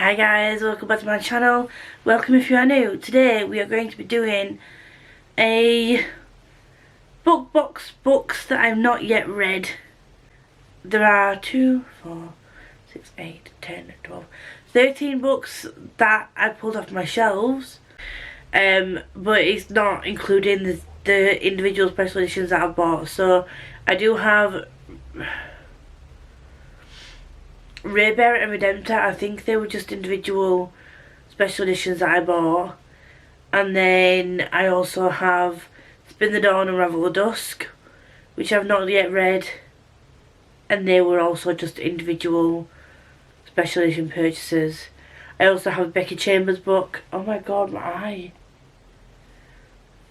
Hi guys, welcome back to my channel. Welcome if you are new. Today we are going to be doing a books that I've not yet read. There are 2, 4, 6, 8, 10, 12, 13 books that I pulled off my shelves. But it's not including the individual special editions that I've bought. So I do have Rare and Redemptor. I think they were just individual special editions that I bought. And then I also have Spin the Dawn and Ravel the Dusk, which I've not yet read. And they were also just individual special edition purchases. I also have a Becky Chambers book. Oh my god, my eye.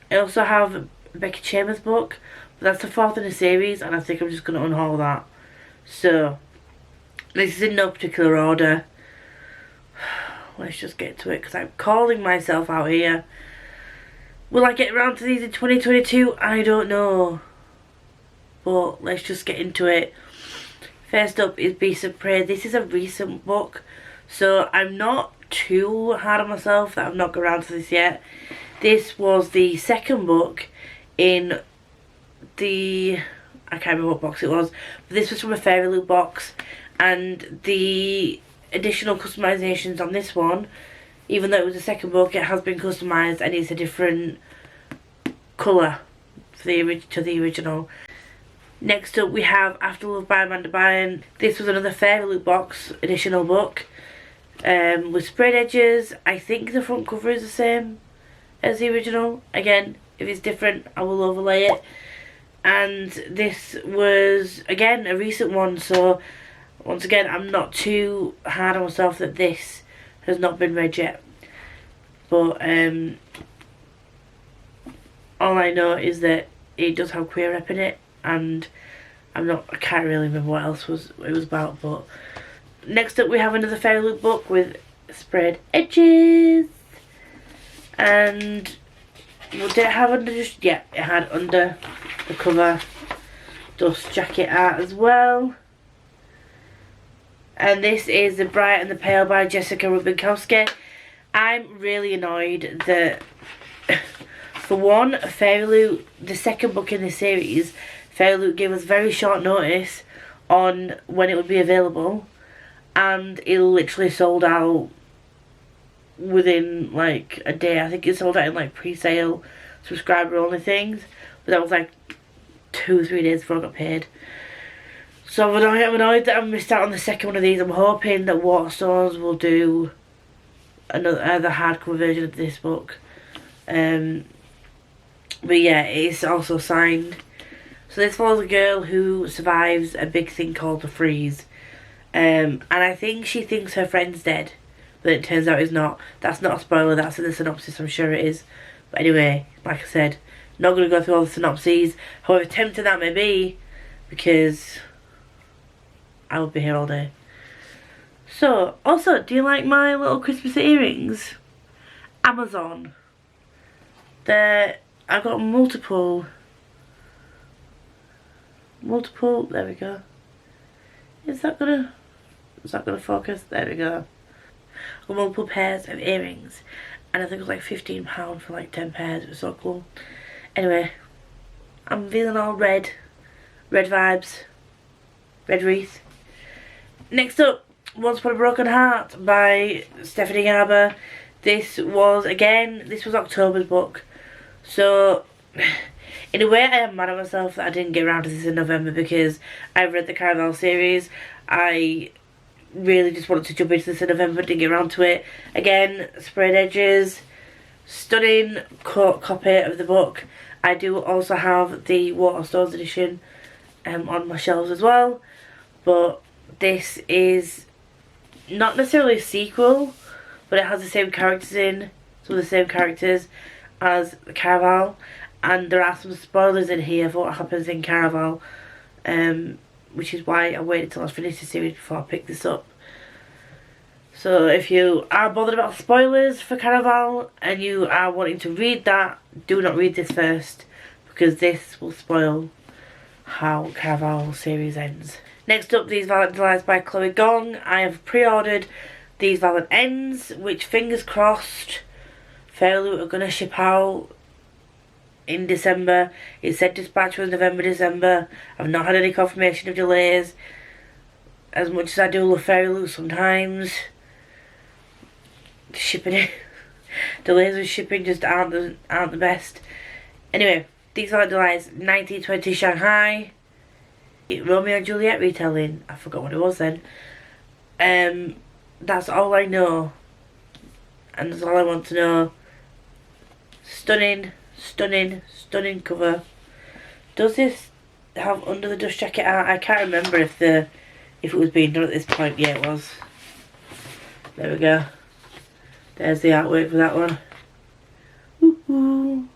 I also have a Becky Chambers book, but that's the 4th in the series, and I think I'm just going to unhaul that. So this is in no particular order. Let's just get to it, because I'm calling myself out here. Will I get around to these in 2022? I don't know. But let's just get into it. First up is Beasts of Prey. This is a recent book, so I'm not too hard on myself that I've not got around to this yet. This was the second book in the... I can't remember what box it was, but this was from a Fairy Loot box. And the additional customisations on this one, even though it was the second book, it has been customised and it's a different colour for to the original. Next up we have After Love by Amanda Byron. This was another Fairy Loot box additional book with sprayed edges. I think the front cover is the same as the original. Again, if it's different I will overlay it. And this was again a recent one, so once again, I'm not too hard on myself that this has not been read yet. But all I know is that it does have queer rep in it, and I can't really remember what else it was about. But next up we have another Fairy Loot book with sprayed edges. And did it have under just, yeah, it had under the cover dust jacket art as well. And this is The Bright and the Pale by Jessica Rubinkowski. I'm really annoyed that, for one, Fairy Loot, the second book in this series, Fairy Loot gave us very short notice on when it would be available. And it literally sold out within like a day. I think it sold out in like pre-sale, subscriber only things. But that was like 2 or 3 days before I got paid. So I'm annoyed that I missed out on the second one of these. I'm hoping that Waterstones will do another hardcover version of this book. But yeah, it's also signed. So this follows a girl who survives a big thing called the freeze. And I think she thinks her friend's dead, but it turns out it's not. That's not a spoiler, that's in the synopsis, I'm sure it is. But anyway, like I said, not going to go through all the synopses, however tempting that may be, because I will be here all day. So, also, do you like my little Christmas earrings? Amazon. I've got multiple, there we go. Is that gonna focus? There we go. I've got multiple pairs of earrings, and I think it was like £15 for like 10 pairs. It was so cool. Anyway, I'm feeling all red vibes, red wreath. Next up, Once Upon a Broken Heart by Stephanie Garber. This was October's book. So, in a way I am mad at myself that I didn't get around to this in November, because I've read the Caraval series. I really just wanted to jump into this in November, didn't get around to it. Again, sprayed edges, stunning copy of the book. I do also have the Waterstones edition on my shelves as well. But this is not necessarily a sequel, but it has the same characters in, some of the same characters as the Caraval, and there are some spoilers in here for what happens in Caraval, which is why I waited till I finished the series before I picked this up. So if you are bothered about spoilers for Caraval and you are wanting to read that, do not read this first, because this will spoil how Caraval series ends. Next up, these Valentines by Chloe Gong. I have pre-ordered these valentines, which fingers crossed Fairloot are going to ship out in December. It said dispatch was November, December. I've not had any confirmation of delays. As much as I do love Fairloot sometimes, shipping it, delays with shipping just aren't the best. Anyway, these valentines, 1920 Shanghai. Romeo and Juliet retelling. I forgot what it was then. That's all I know. And that's all I want to know. Stunning, stunning, stunning cover. Does this have under the dust jacket art? I can't remember if it was being done at this point. Yeah, it was. There we go. There's the artwork for that one. Woohoo!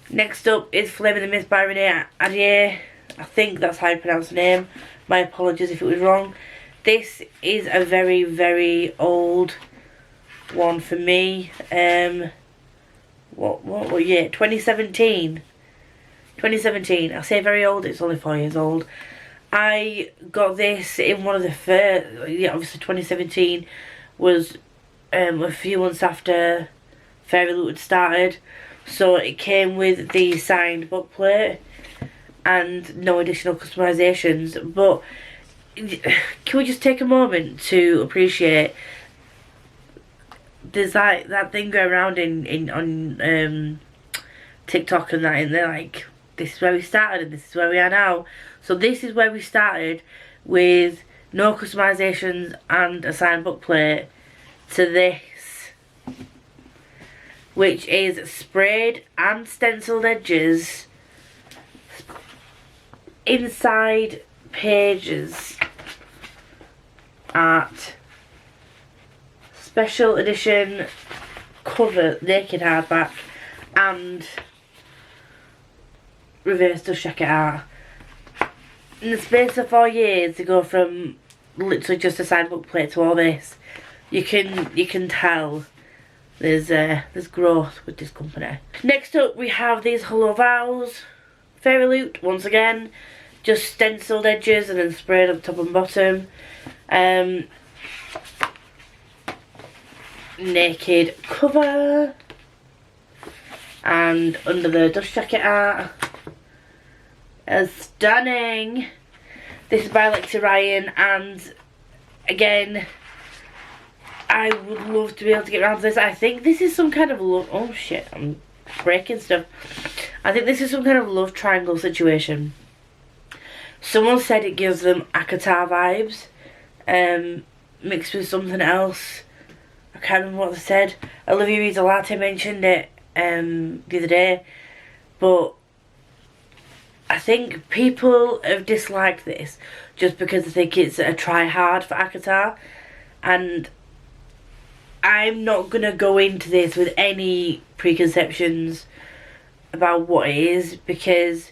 Next up is Flame of the Mist by Renee Adier. I think that's how you pronounce the name. My apologies if it was wrong. This is a very, very old one for me. What year? 2017. 2017. I say very old, it's only 4 years old. I got this in one of the first, yeah, obviously 2017 was a few months after Fairloot had started. So it came with the signed bookplate and no additional customisations. But can we just take a moment to appreciate, there's like that thing going around on TikTok and that, and they're like, this is where we started and this is where we are now. So this is where we started, with no customisations and a signed bookplate, to this, which is sprayed and stenciled edges, inside pages, art, special edition cover, naked hardback, and reverse dust jacket art. In the space of 4 years, to go from literally just a signed bookplate to all this, you can tell there's growth with this company. Next up, we have these Hello Vows, Fairloot once again, just stenciled edges and then sprayed on top and bottom. Naked cover, and under the dust jacket art. Stunning. This is by Lexi Ryan, and again, I would love to be able to get around to this. I think this is some kind of love, oh shit, I'm breaking stuff. I think this is some kind of love triangle situation. Someone said it gives them Akatar vibes, mixed with something else. I can't remember what they said. Olivia Reed Alate mentioned it the other day, but I think people have disliked this just because they think it's a try hard for Akatar, and I'm not going to go into this with any preconceptions about what it is, because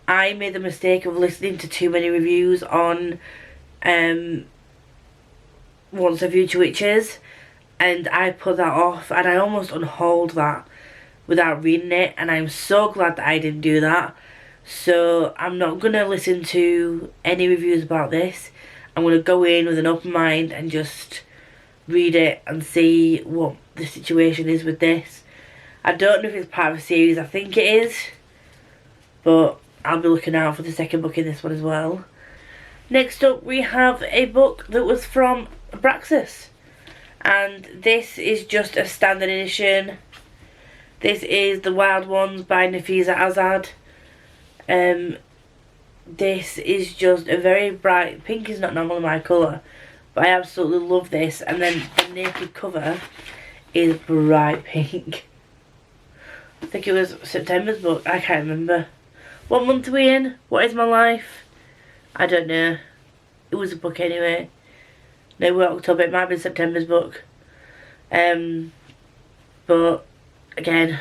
I made the mistake of listening to too many reviews on Once a Future Witches, and I put that off, and I almost unhauled that without reading it, and I'm so glad that I didn't do that. So I'm not going to listen to any reviews about this. I'm going to go in with an open mind and just read it and see what the situation is with this. I don't know if it's part of a series, I think it is, but I'll be looking out for the second book in this one as well. Next up, we have a book that was from Abraxas, and this is just a standard edition. This is The Wild Ones by Nafisa Azad. This is just a very bright pink. Is not normally my colour, but I absolutely love this. And then the naked cover is bright pink. I think it was September's book, I can't remember. What month are we in? What is my life? I don't know. It was a book anyway. No, we're October, it might have been September's book. But again,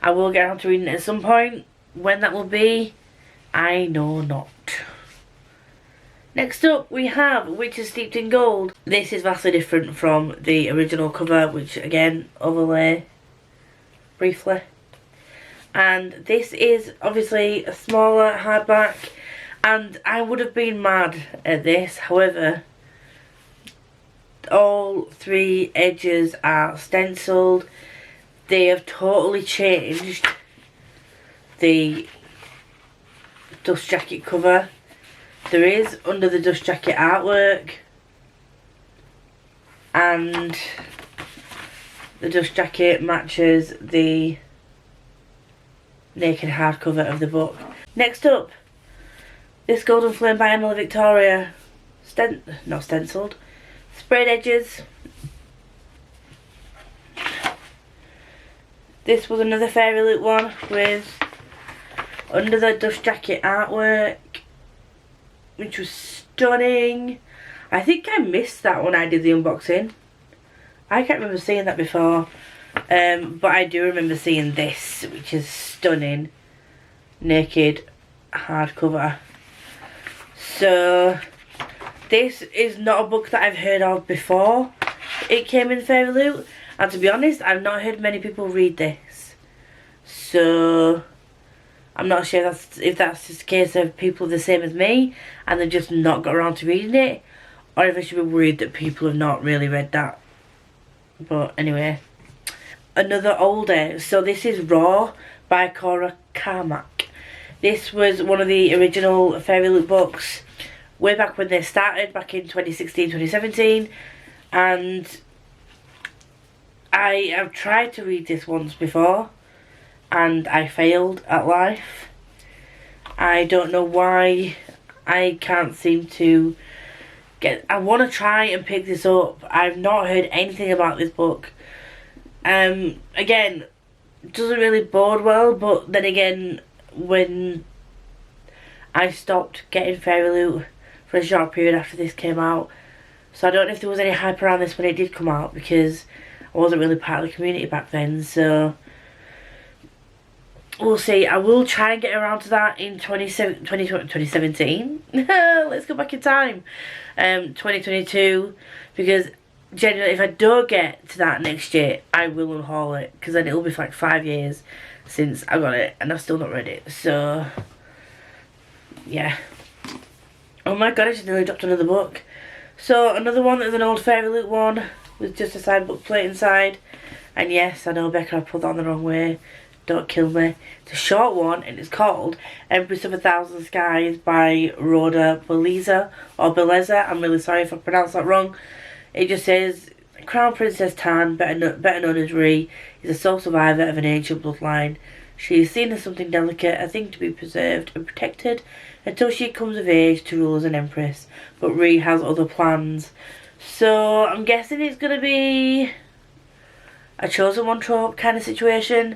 I will get around to reading it at some point. When that will be, I know not. Next up, we have Witches Steeped in Gold. This is vastly different from the original cover, which again, overlay briefly. And this is obviously a smaller hardback, and I would have been mad at this. However, all 3 edges are stenciled. They have totally changed the dust jacket cover. There is under the dust jacket artwork, and the dust jacket matches the naked hardcover of the book. Next up, this Golden Flame by Emily Victoria, not stenciled, sprayed edges. This was another Fairy Loot one with under the dust jacket artwork, which was stunning. I think I missed that when I did the unboxing. I can't remember seeing that before, but I do remember seeing this, which is stunning, naked hardcover. So this is not a book that I've heard of before it came in Fairy Loot, and to be honest, I've not heard many people read this, so I'm not sure if that's just a case of people the same as me and they've just not got around to reading it, or if I should be worried that people have not really read that. But anyway, another older. So this is Raw by Cora Carmack. This was one of the original Fairy Loot books way back when they started, back in 2016, 2017. And I have tried to read this once before and I failed at life. I don't know why I can't seem to I want to try and pick this up. I've not heard anything about this book. Again, it doesn't really bode well, but then again, when I stopped getting Fairy Loot for a short period after this came out, so I don't know if there was any hype around this when it did come out, because I wasn't really part of the community back then, so we'll see. I will try and get around to that in 2017. Let's go back in time. 2022, because genuinely, if I don't get to that next year, I will unhaul it, because then it'll be for like 5 years since I got it and I've still not read it. So yeah. Oh my god, I just nearly dropped another book. So another one that's an old Fairy Loot one with just a side book plate inside. And yes, I know, Becca, I put that on the wrong way. Don't kill me. It's a short one and it's called Empress of a Thousand Skies by Rhoda Belleza, or Belleza. I'm really sorry if I pronounced that wrong. It just says, Crown Princess Tan, better known as Ree, is a sole survivor of an ancient bloodline. She is seen as something delicate, a thing to be preserved and protected until she comes of age to rule as an empress. But Ree has other plans. So I'm guessing it's going to be a chosen one trope kind of situation.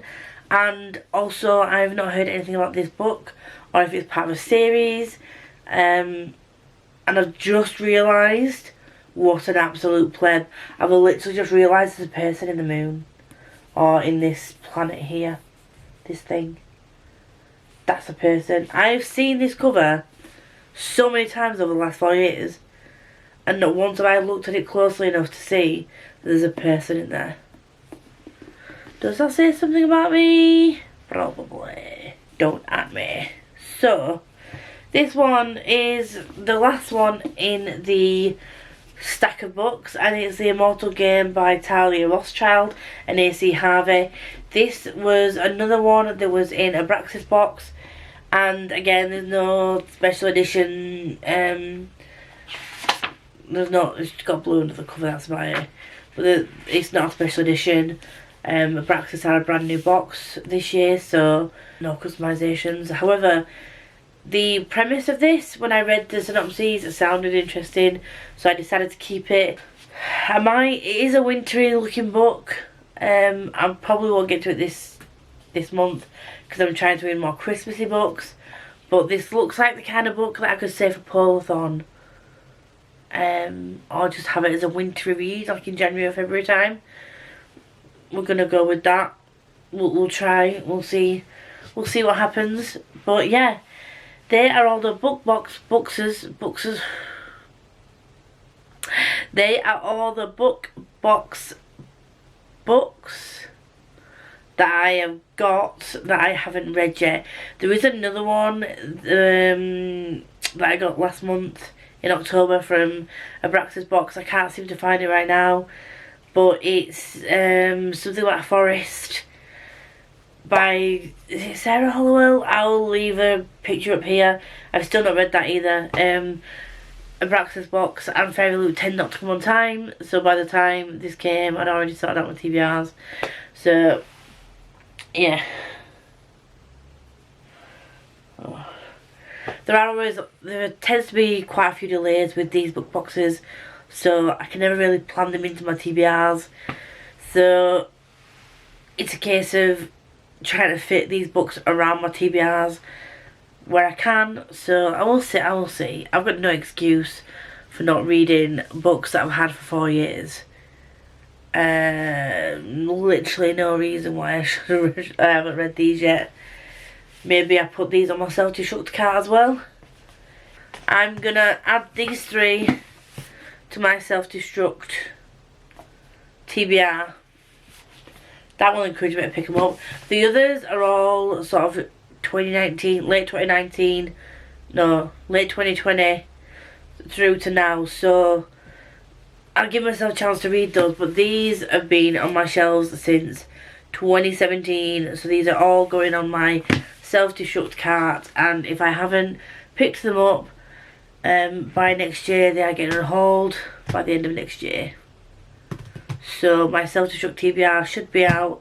And also, I've not heard anything about this book, or if it's part of a series. And I've just realised what an absolute pleb. I've literally just realised there's a person in the moon, or in this planet here, this thing. That's a person. I've seen this cover so many times over the last 4 years, and not once have I looked at it closely enough to see that there's a person in there. Does that say something about me? Probably. Don't at me. So, this one is the last one in the stack of books, and it's the Immortal game by Talia Rothschild and AC Harvey. This was another one that was in a Abraxas box, and again, there's no special edition. It's got blue under the cover, that's about it. But it's not a special edition. Abraxas had a brand new box this year, so no customisations. However, the premise of this, when I read the synopses, it sounded interesting, so I decided to keep it. It is a wintry looking book. I probably won't get to it this month because I'm trying to read more Christmassy books, but this looks like the kind of book that I could save for Polathon, or just have it as a wintry read, like in January or February time. We're gonna go with that. We'll try. We'll see what happens. But yeah, they are all the boxes. They are all the book box books that I have got that I haven't read yet. There is another one that I got last month in October from Abraxas box. I can't seem to find it right now, but it's something like a forest by, is it Sarah Hollowell? I'll leave a picture up here. I've still not read that either. Abraxas box and Fairy Loot tend not to come on time, so by the time this came I'd already sorted out my TBRs. So yeah. Oh. There tends to be quite a few delays with these book boxes, so I can never really plan them into my TBRs. So it's a case of trying to fit these books around my TBRs where I can. So I will see. I've got no excuse for not reading books that I've had for 4 years. Literally no reason why I haven't read these yet. Maybe I put these on my self-destruct cart as well. I'm gonna add these 3 to my self-destruct TBR. That will encourage me to pick them up. The others are all sort of 2019, late 2019, no, late 2020 through to now. So I'll give myself a chance to read those, but these have been on my shelves since 2017. So these are all going on my self-destruct cart, and if I haven't picked them up by next year, they are getting on hold by the end of next year. So my self-destruct TBR should be out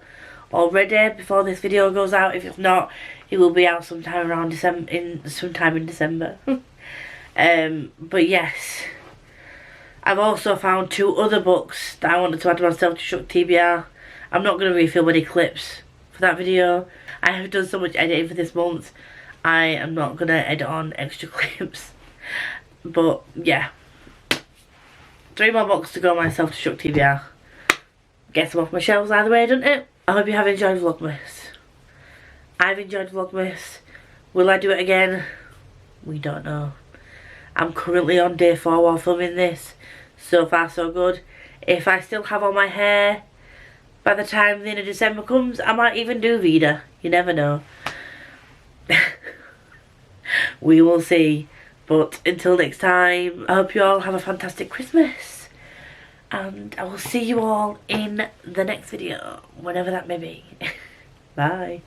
already before this video goes out. If it's not, it will be out sometime around sometime in December. But yes, I've also found 2 other books that I wanted to add to my self-destruct TBR. I'm not going to refill any clips for that video. I have done so much editing for this month, I am not going to edit on extra clips. But yeah, 3 more books to go on my self-destruct TBR. Gets them off my shelves either way, doesn't it? I hope you have enjoyed Vlogmas. I've enjoyed Vlogmas. Will I do it again? We don't know. I'm currently on day 4 while filming this. So far so good. If I still have all my hair by the time the end of December comes, I might even do Vida. You never know. We will see. But until next time, I hope you all have a fantastic Christmas. And I will see you all in the next video, whenever that may be. Bye.